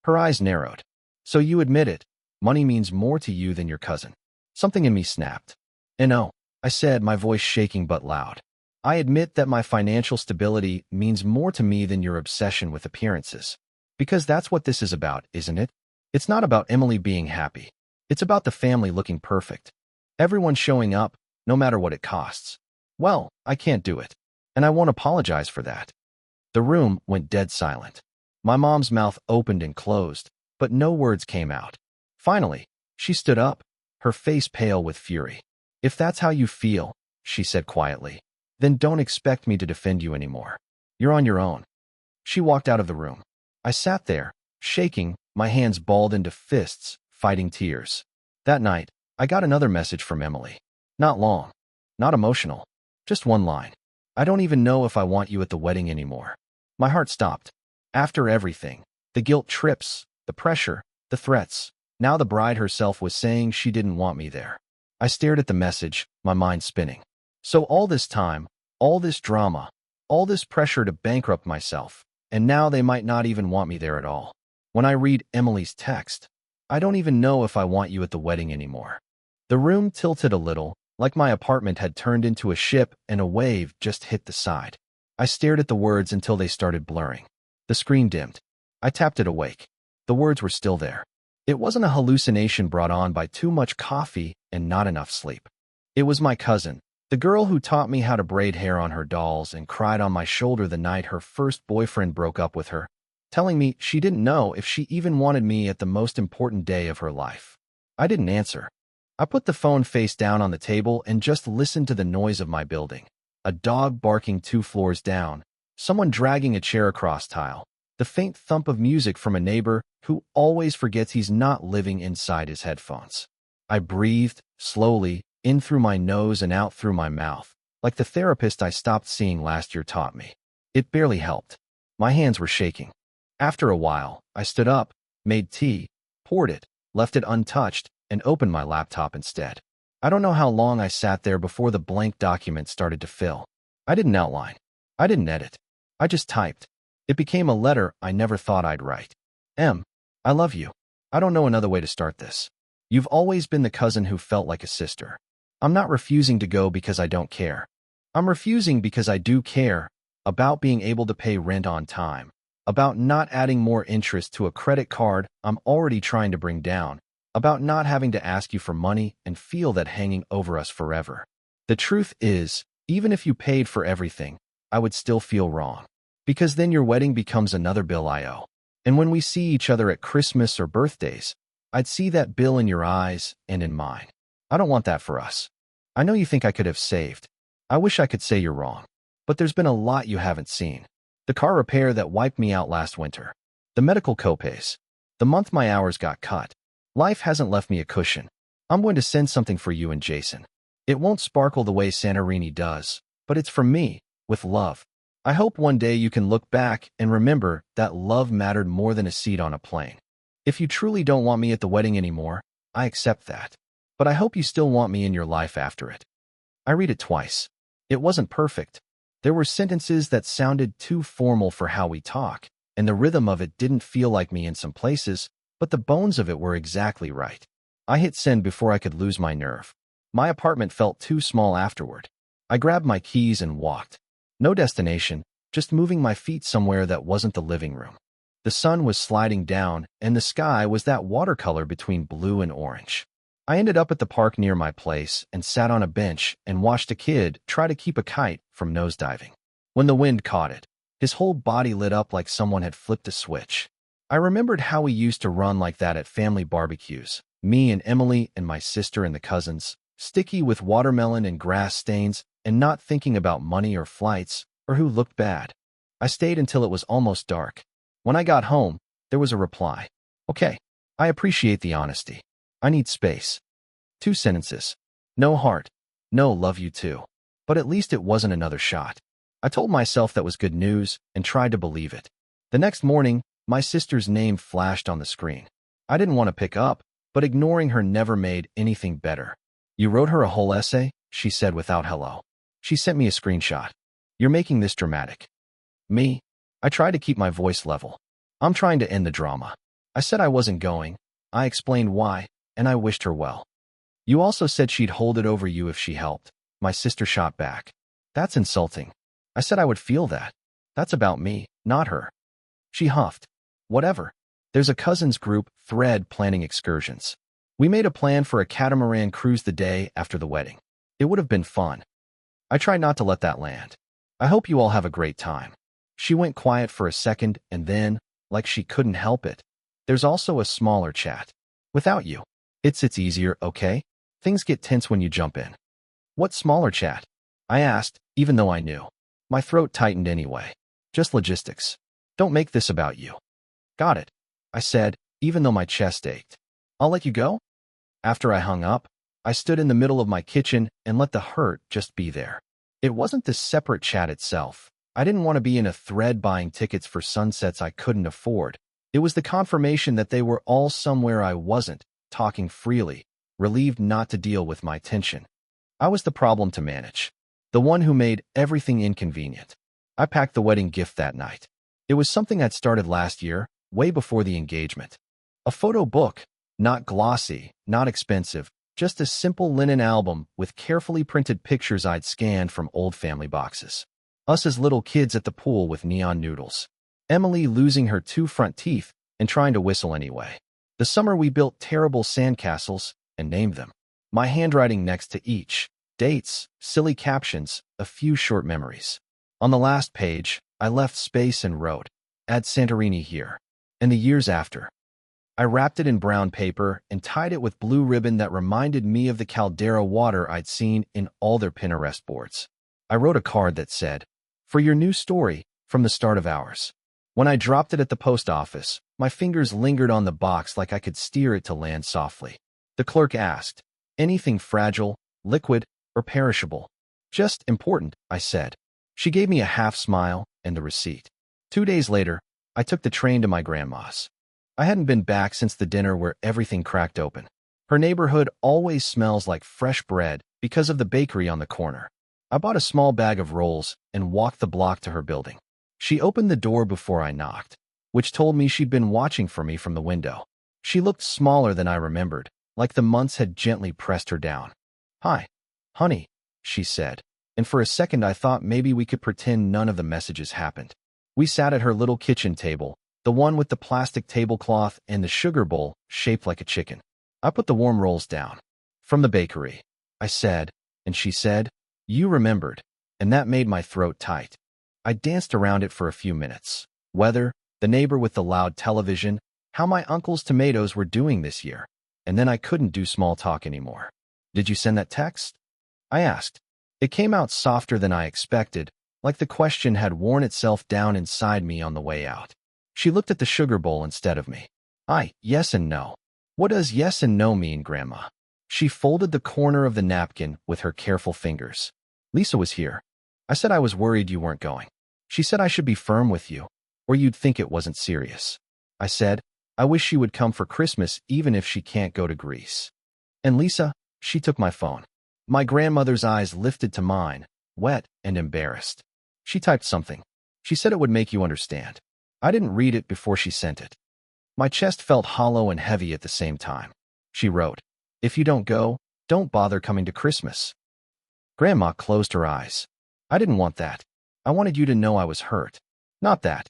Her eyes narrowed. So you admit it. Money means more to you than your cousin. Something in me snapped. No, I said, my voice shaking but loud. I admit that my financial stability means more to me than your obsession with appearances. Because that's what this is about, isn't it? It's not about Emily being happy. It's about the family looking perfect. Everyone showing up, no matter what it costs. Well, I can't do it. And I won't apologize for that. The room went dead silent. My mom's mouth opened and closed, but no words came out. Finally, she stood up, her face pale with fury. If that's how you feel, she said quietly, then don't expect me to defend you anymore. You're on your own. She walked out of the room. I sat there, shaking, my hands balled into fists, fighting tears. That night, I got another message from Emily. Not long. Not emotional. Just one line. I don't even know if I want you at the wedding anymore. My heart stopped. After everything, the guilt trips, the pressure, the threats, now the bride herself was saying she didn't want me there. I stared at the message, my mind spinning. So all this time, all this drama, all this pressure to bankrupt myself, and now they might not even want me there at all. When I read Emily's text, I don't even know if I want you at the wedding anymore. The room tilted a little, like my apartment had turned into a ship and a wave just hit the side. I stared at the words until they started blurring. The screen dimmed. I tapped it awake. The words were still there. It wasn't a hallucination brought on by too much coffee and not enough sleep. It was my cousin, the girl who taught me how to braid hair on her dolls and cried on my shoulder the night her first boyfriend broke up with her, telling me she didn't know if she even wanted me at the most important day of her life. I didn't answer. I put the phone face down on the table and just listened to the noise of my building. A dog barking 2 floors down, someone dragging a chair across tile, the faint thump of music from a neighbor who always forgets he's not living inside his headphones. I breathed, slowly, in through my nose and out through my mouth, like the therapist I stopped seeing last year taught me. It barely helped. My hands were shaking. After a while, I stood up, made tea, poured it, left it untouched, and opened my laptop instead. I don't know how long I sat there before the blank document started to fill. I didn't outline. I didn't edit. I just typed. It became a letter I never thought I'd write. I love you. I don't know another way to start this. You've always been the cousin who felt like a sister. I'm not refusing to go because I don't care. I'm refusing because I do care about being able to pay rent on time, about not adding more interest to a credit card I'm already trying to bring down, about not having to ask you for money and feel that hanging over us forever. The truth is, even if you paid for everything, I would still feel wrong. Because then your wedding becomes another bill I owe. And when we see each other at Christmas or birthdays, I'd see that bill in your eyes and in mine. I don't want that for us. I know you think I could have saved. I wish I could say you're wrong. But there's been a lot you haven't seen. The car repair that wiped me out last winter. The medical copays. The month my hours got cut. Life hasn't left me a cushion. I'm going to send something for you and Jason. It won't sparkle the way Santorini does, but it's from me, with love. I hope one day you can look back and remember that love mattered more than a seat on a plane. If you truly don't want me at the wedding anymore, I accept that. But I hope you still want me in your life after it. I read it twice. It wasn't perfect. There were sentences that sounded too formal for how we talk, and the rhythm of it didn't feel like me in some places, but the bones of it were exactly right. I hit send before I could lose my nerve. My apartment felt too small afterward. I grabbed my keys and walked. No destination, just moving my feet somewhere that wasn't the living room. The sun was sliding down, and the sky was that watercolor between blue and orange. I ended up at the park near my place and sat on a bench and watched a kid try to keep a kite from nosediving. When the wind caught it, his whole body lit up like someone had flipped a switch. I remembered how we used to run like that at family barbecues, me and Emily and my sister and the cousins, sticky with watermelon and grass stains and not thinking about money or flights or who looked bad. I stayed until it was almost dark. When I got home, there was a reply. Okay, I appreciate the honesty. I need space. 2 sentences. No heart. No love you too. But at least it wasn't another shot. I told myself that was good news and tried to believe it. The next morning, my sister's name flashed on the screen. I didn't want to pick up, but ignoring her never made anything better. You wrote her a whole essay? She said without hello. She sent me a screenshot. You're making this dramatic. Me? I tried to keep my voice level. I'm trying to end the drama. I said I wasn't going. I explained why, and I wished her well. You also said she'd hold it over you if she helped. My sister shot back. That's insulting. I said I would feel that. That's about me, not her. She huffed. Whatever. There's a cousins group thread planning excursions. We made a plan for a catamaran cruise the day after the wedding. It would have been fun. I tried not to let that land. I hope you all have a great time. She went quiet for a second and then, like she couldn't help it, there's also a smaller chat. Without you. It's easier, okay? Things get tense when you jump in. What smaller chat? I asked, even though I knew. My throat tightened anyway. Just logistics. Don't make this about you. Got it, I said, even though my chest ached. I'll let you go? After I hung up, I stood in the middle of my kitchen and let the hurt just be there. It wasn't the separate chat itself. I didn't want to be in a thread buying tickets for sunsets I couldn't afford. It was the confirmation that they were all somewhere I wasn't, talking freely, relieved not to deal with my tension. I was the problem to manage, the one who made everything inconvenient. I packed the wedding gift that night. It was something I'd started last year, way before the engagement. A photo book, not glossy, not expensive, just a simple linen album with carefully printed pictures I'd scanned from old family boxes. Us as little kids at the pool with neon noodles. Emily losing her 2 front teeth and trying to whistle anyway. The summer we built terrible sandcastles and named them. My handwriting next to each. Dates, silly captions, a few short memories. On the last page, I left space and wrote, "Add Santorini here." And the years after. I wrapped it in brown paper and tied it with blue ribbon that reminded me of the Caldera water I'd seen in all their Pinterest boards. I wrote a card that said, "For your new story, from the start of ours." When I dropped it at the post office, my fingers lingered on the box like I could steer it to land softly. The clerk asked, "Anything fragile, liquid, or perishable?" "Just important," I said. She gave me a half smile and the receipt. 2 days later, I took the train to my grandma's. I hadn't been back since the dinner where everything cracked open. Her neighborhood always smells like fresh bread because of the bakery on the corner. I bought a small bag of rolls and walked the block to her building. She opened the door before I knocked, which told me she'd been watching for me from the window. She looked smaller than I remembered, like the months had gently pressed her down. "Hi, honey," she said, and for a second I thought maybe we could pretend none of the messages happened. We sat at her little kitchen table, the one with the plastic tablecloth and the sugar bowl shaped like a chicken. I put the warm rolls down. "From the bakery," I said, and she said, "You remembered," and that made my throat tight. I danced around it for a few minutes. Weather, the neighbor with the loud television, how my uncle's tomatoes were doing this year, and then I couldn't do small talk anymore. "Did you send that text?" I asked. It came out softer than I expected, like the question had worn itself down inside me on the way out. She looked at the sugar bowl instead of me. Yes and no. What does yes and no mean, Grandma? She folded the corner of the napkin with her careful fingers. "Lisa was here. I said I was worried you weren't going. She said I should be firm with you, or you'd think it wasn't serious." I said, "I wish she would come for Christmas even if she can't go to Greece." "And Lisa?" She took my phone. My grandmother's eyes lifted to mine, wet and embarrassed. She typed something. She said it would make you understand. I didn't read it before she sent it. My chest felt hollow and heavy at the same time. She wrote, If you don't go, don't bother coming to Christmas. Grandma closed her eyes. I didn't want that. I wanted you to know I was hurt. Not that.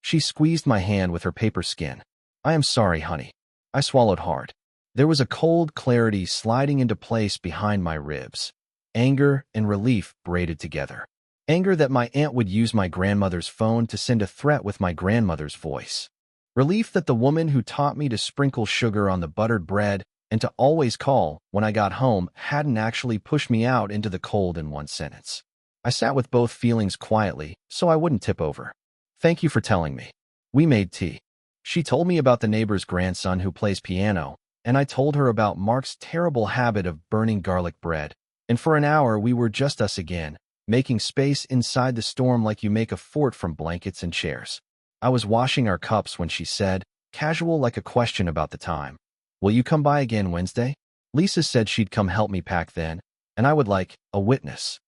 She squeezed my hand with her paper skin. I am sorry, honey. I swallowed hard. There was a cold clarity sliding into place behind my ribs. Anger and relief braided together. Anger that my aunt would use my grandmother's phone to send a threat with my grandmother's voice. Relief that the woman who taught me to sprinkle sugar on the buttered bread and to always call when I got home hadn't actually pushed me out into the cold in one sentence. I sat with both feelings quietly so I wouldn't tip over. Thank you for telling me. We made tea. She told me about the neighbor's grandson who plays piano, and I told her about Mark's terrible habit of burning garlic bread. And for an hour we were just us again, making space inside the storm like you make a fort from blankets and chairs. I was washing our cups when she said, casual like a question about the time, will you come by again Wednesday? Lisa said she'd come help me pack then, and I would like a witness.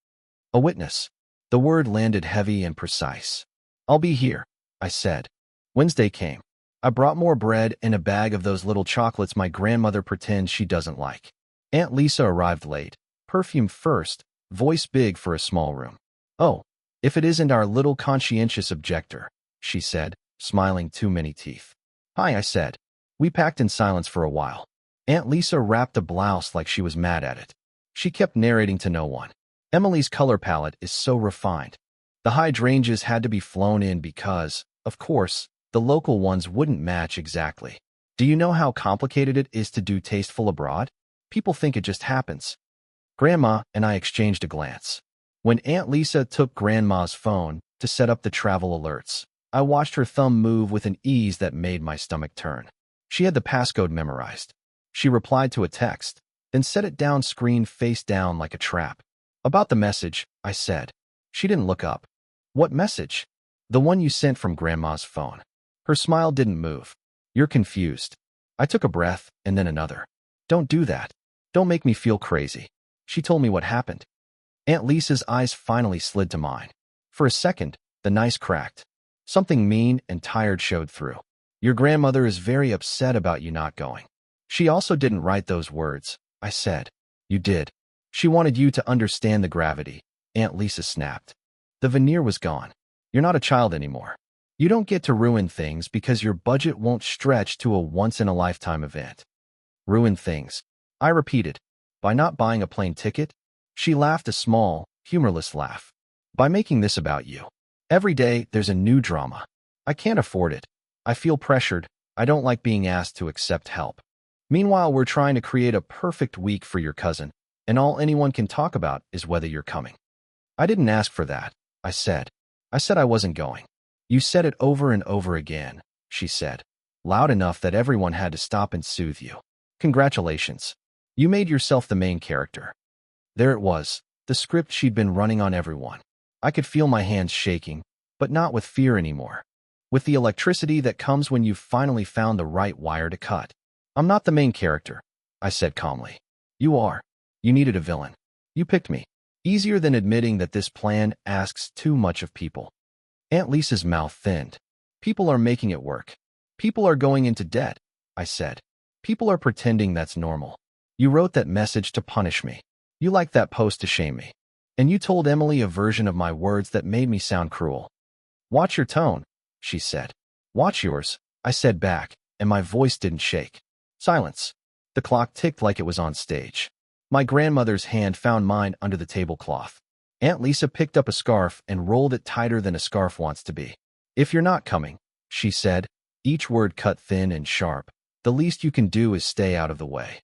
A witness. The word landed heavy and precise. I'll be here, I said. Wednesday came. I brought more bread and a bag of those little chocolates my grandmother pretends she doesn't like. Aunt Lisa arrived late, perfume first, voice big for a small room. Oh, if it isn't our little conscientious objector, she said, smiling too many teeth. Hi, I said. We packed in silence for a while. Aunt Lisa wrapped a blouse like she was mad at it. She kept narrating to no one. Emily's color palette is so refined. The hydrangeas had to be flown in because, of course, the local ones wouldn't match exactly. Do you know how complicated it is to do tasteful abroad? People think it just happens. Grandma and I exchanged a glance. When Aunt Lisa took Grandma's phone to set up the travel alerts, I watched her thumb move with an ease that made my stomach turn. She had the passcode memorized. She replied to a text, then set it down screen face down like a trap. About the message, I said. She didn't look up. What message? The one you sent from Grandma's phone. Her smile didn't move. You're confused. I took a breath, and then another. Don't do that. Don't make me feel crazy. She told me what happened. Aunt Lisa's eyes finally slid to mine. For a second, the ice cracked. Something mean and tired showed through. Your grandmother is very upset about you not going. She also didn't write those words, I said. You did. She wanted you to understand the gravity, Aunt Lisa snapped. The veneer was gone. You're not a child anymore. You don't get to ruin things because your budget won't stretch to a once-in-a-lifetime event. Ruin things, I repeated. By not buying a plane ticket? She laughed a small, humorless laugh. By making this about you. Every day, there's a new drama. I can't afford it. I feel pressured. I don't like being asked to accept help. Meanwhile, we're trying to create a perfect week for your cousin, and all anyone can talk about is whether you're coming. I didn't ask for that, I said. I said I wasn't going. You said it over and over again, she said, loud enough that everyone had to stop and soothe you. Congratulations. You made yourself the main character. There it was, the script she'd been running on everyone. I could feel my hands shaking, but not with fear anymore. With the electricity that comes when you've finally found the right wire to cut. I'm not the main character, I said calmly. You are. You needed a villain. You picked me. Easier than admitting that this plan asks too much of people. Aunt Lisa's mouth thinned. People are making it work. People are going into debt, I said. People are pretending that's normal. You wrote that message to punish me. You liked that post to shame me. And you told Emily a version of my words that made me sound cruel. Watch your tone, she said. Watch yours, I said back, and my voice didn't shake. Silence. The clock ticked like it was on stage. My grandmother's hand found mine under the tablecloth. Aunt Lisa picked up a scarf and rolled it tighter than a scarf wants to be. If you're not coming, she said, each word cut thin and sharp, the least you can do is stay out of the way.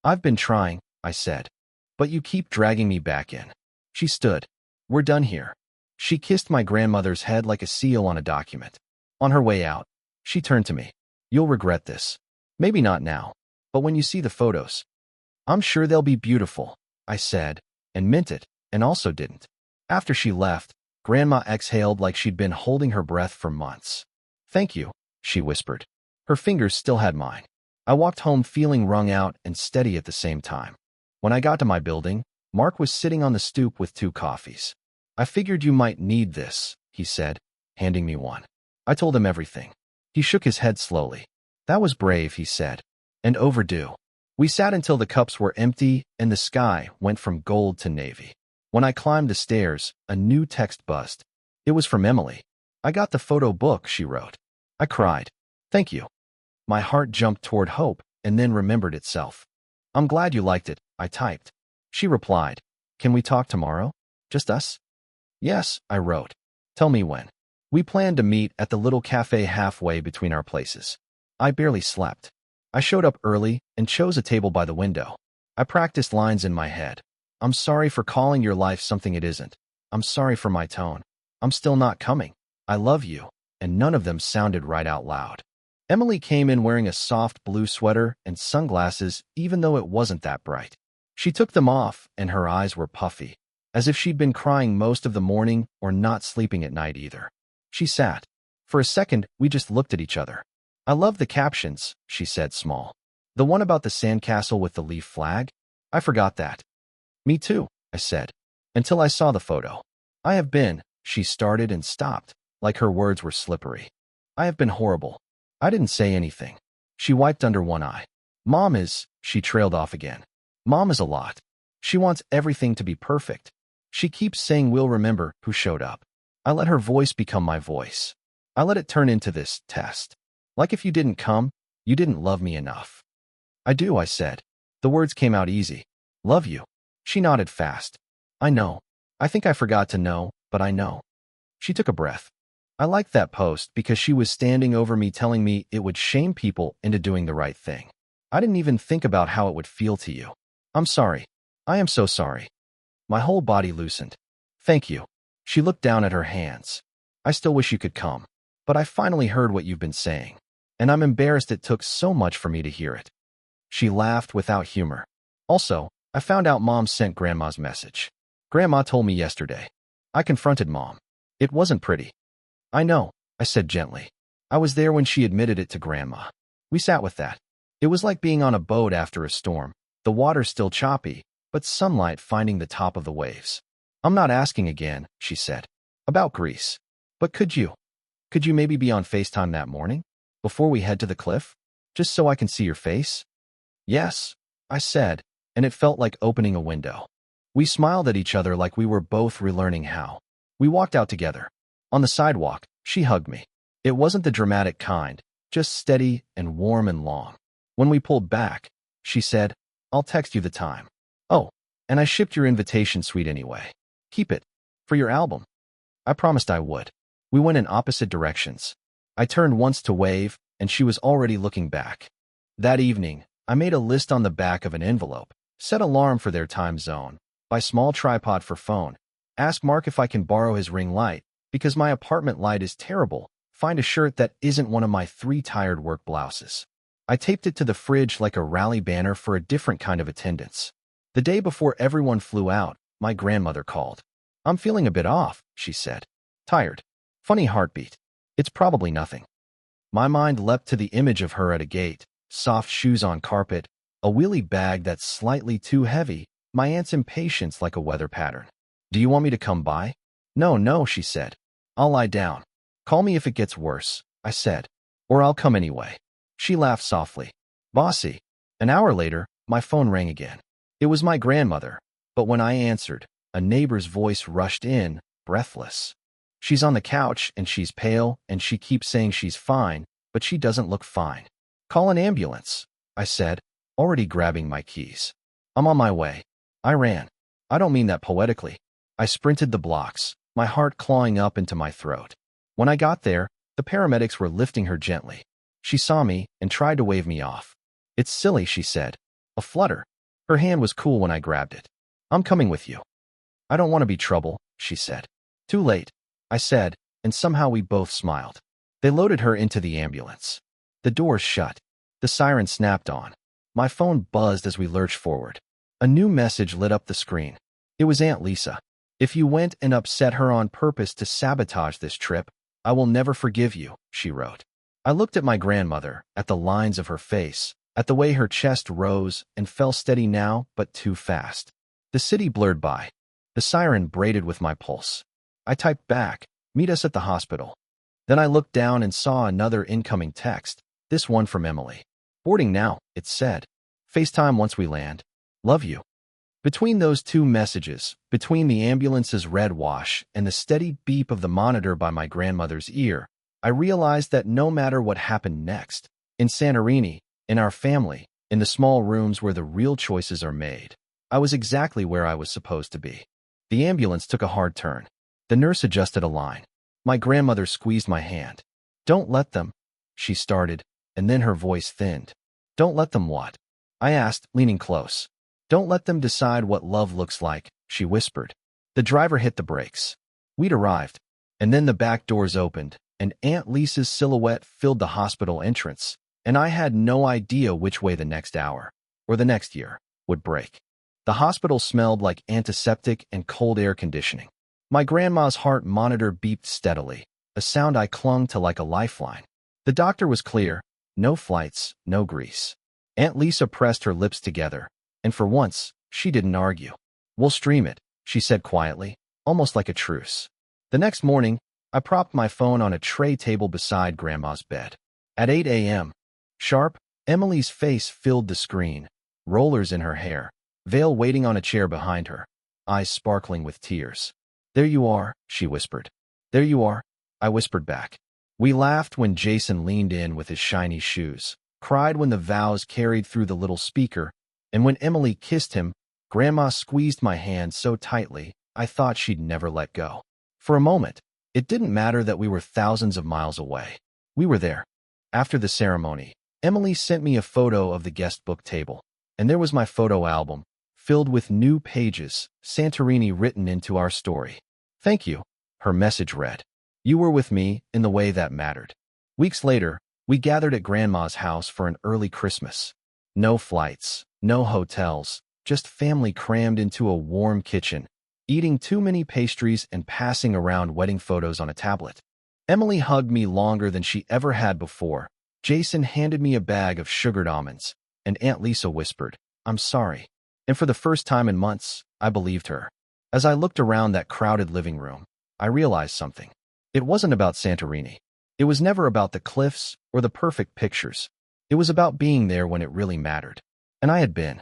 I've been trying, I said. But you keep dragging me back in. She stood. We're done here. She kissed my grandmother's head like a seal on a document. On her way out, she turned to me. You'll regret this. Maybe not now, but when you see the photos. I'm sure they'll be beautiful, I said, and meant it, and also didn't. After she left, Grandma exhaled like she'd been holding her breath for months. Thank you, she whispered. Her fingers still had mine. I walked home feeling wrung out and steady at the same time. When I got to my building, Mark was sitting on the stoop with 2 coffees. I figured you might need this, he said, handing me one. I told him everything. He shook his head slowly. That was brave, he said. And overdue. We sat until the cups were empty and the sky went from gold to navy. When I climbed the stairs, a new text buzzed. It was from Emily. "I got the photo book," she wrote. I cried. "Thank you." My heart jumped toward hope and then remembered itself. "I'm glad you liked it," I typed. She replied, "Can we talk tomorrow? Just us?" "Yes," I wrote. "Tell me when." We planned to meet at the little cafe halfway between our places. I barely slept. I showed up early and chose a table by the window. I practiced lines in my head. "I'm sorry for calling your life something it isn't. I'm sorry for my tone. I'm still not coming. I love you." And none of them sounded right out loud. Emily came in wearing a soft blue sweater and sunglasses, even though it wasn't that bright. She took them off, and her eyes were puffy, as if she'd been crying most of the morning or not sleeping at night either. She sat. For a second, we just looked at each other. "I love the captions," she said, small. "The one about the sandcastle with the leaf flag? I forgot that." "Me too," I said, until I saw the photo. "I have been," she started and stopped, like her words were slippery. "I have been horrible." I didn't say anything. She wiped under one eye. "Mom is," she trailed off again. "Mom is a lot. She wants everything to be perfect. She keeps saying we'll remember who showed up." I let her voice become my voice. I let it turn into this test. "Like if you didn't come, you didn't love me enough." "I do," I said. The words came out easy. "Love you." She nodded fast. "I know. I think I forgot to know, but I know." She took a breath. I liked that post because she was standing over me telling me it would shame people into doing the right thing. I didn't even think about how it would feel to you. "I'm sorry. I am so sorry." My whole body loosened. "Thank you." She looked down at her hands. "I still wish you could come. But I finally heard what you've been saying. And I'm embarrassed it took so much for me to hear it." She laughed without humor. "Also, I found out Mom sent Grandma's message. Grandma told me yesterday." I confronted Mom. "It wasn't pretty." "I know," I said gently. "I was there when she admitted it to Grandma. We sat with that. It was like being on a boat after a storm. The water's still choppy, but sunlight finding the top of the waves." "I'm not asking again," she said, "about Greece. But could you maybe be on FaceTime that morning? Before we head to the cliff? Just so I can see your face?" "Yes," I said, and it felt like opening a window. We smiled at each other like we were both relearning how. We walked out together. On the sidewalk, she hugged me. It wasn't the dramatic kind, just steady and warm and long. When we pulled back, she said, "I'll text you the time. Oh, and I shipped your invitation suite anyway. Keep it. For your album." I promised I would. We went in opposite directions. I turned once to wave, and she was already looking back. That evening, I made a list on the back of an envelope, set alarm for their time zone, buy small tripod for phone, ask Mark if I can borrow his ring light, because my apartment light is terrible, find a shirt that isn't one of my 3 tired work blouses. I taped it to the fridge like a rally banner for a different kind of attendance. The day before everyone flew out, my grandmother called. "I'm feeling a bit off," she said. "Tired. Funny heartbeat. It's probably nothing." My mind leapt to the image of her at a gate, soft shoes on carpet, a wheelie bag that's slightly too heavy, my aunt's impatience like a weather pattern. "Do you want me to come by?" No, she said. "I'll lie down. Call me if it gets worse," I said. "Or I'll come anyway." She laughed softly. "Bossy." An hour later, my phone rang again. It was my grandmother, but when I answered, a neighbor's voice rushed in, breathless. "She's on the couch, and she's pale, and she keeps saying she's fine, but she doesn't look fine." "Call an ambulance," I said, already grabbing my keys. "I'm on my way." I ran. I don't mean that poetically. I sprinted the blocks, my heart clawing up into my throat. When I got there, the paramedics were lifting her gently. She saw me and tried to wave me off. "It's silly," she said. "A flutter." Her hand was cool when I grabbed it. "I'm coming with you." "I don't want to be trouble," she said. "Too late," I said, and somehow we both smiled. They loaded her into the ambulance. The doors shut. The siren snapped on. My phone buzzed as we lurched forward. A new message lit up the screen. It was Aunt Lisa. "If you went and upset her on purpose to sabotage this trip, I will never forgive you," she wrote. I looked at my grandmother, at the lines of her face, at the way her chest rose and fell steady now, but too fast. The city blurred by. The siren braided with my pulse. I typed back, "Meet us at the hospital." Then I looked down and saw another incoming text, this one from Emily. "Boarding now," it said. FaceTime once we land. Love you. Between those two messages, between the ambulance's red wash and the steady beep of the monitor by my grandmother's ear, I realized that no matter what happened next, in Santorini, in our family, in the small rooms where the real choices are made, I was exactly where I was supposed to be. The ambulance took a hard turn. The nurse adjusted a line. My grandmother squeezed my hand. "Don't let them," she started, and then her voice thinned. "Don't let them what?" I asked, leaning close. "Don't let them decide what love looks like," she whispered. The driver hit the brakes. We'd arrived, and then the back doors opened, and Aunt Lisa's silhouette filled the hospital entrance, and I had no idea which way the next hour, or the next year, would break. The hospital smelled like antiseptic and cold air conditioning. My grandma's heart monitor beeped steadily, a sound I clung to like a lifeline. The doctor was clear. No flights, no grease. Aunt Lisa pressed her lips together, and for once, she didn't argue. "We'll stream it," she said quietly, almost like a truce. The next morning, I propped my phone on a tray table beside Grandma's bed. At 8 a.m. sharp, Emily's face filled the screen, rollers in her hair, veil waiting on a chair behind her, eyes sparkling with tears. "There you are," she whispered. "There you are," I whispered back. We laughed when Jason leaned in with his shiny shoes, cried when the vows carried through the little speaker, and when Emily kissed him, Grandma squeezed my hand so tightly I thought she'd never let go. For a moment, it didn't matter that we were thousands of miles away. We were there. After the ceremony, Emily sent me a photo of the guest book table, and there was my photo album, filled with new pages, Santorini written into our story. "Thank you," her message read. "You were with me in the way that mattered." Weeks later, we gathered at Grandma's house for an early Christmas. No flights, no hotels, just family crammed into a warm kitchen, eating too many pastries and passing around wedding photos on a tablet. Emily hugged me longer than she ever had before. Jason handed me a bag of sugared almonds, and Aunt Lisa whispered, "I'm sorry." And for the first time in months, I believed her. As I looked around that crowded living room, I realized something. It wasn't about Santorini. It was never about the cliffs or the perfect pictures. It was about being there when it really mattered. And I had been.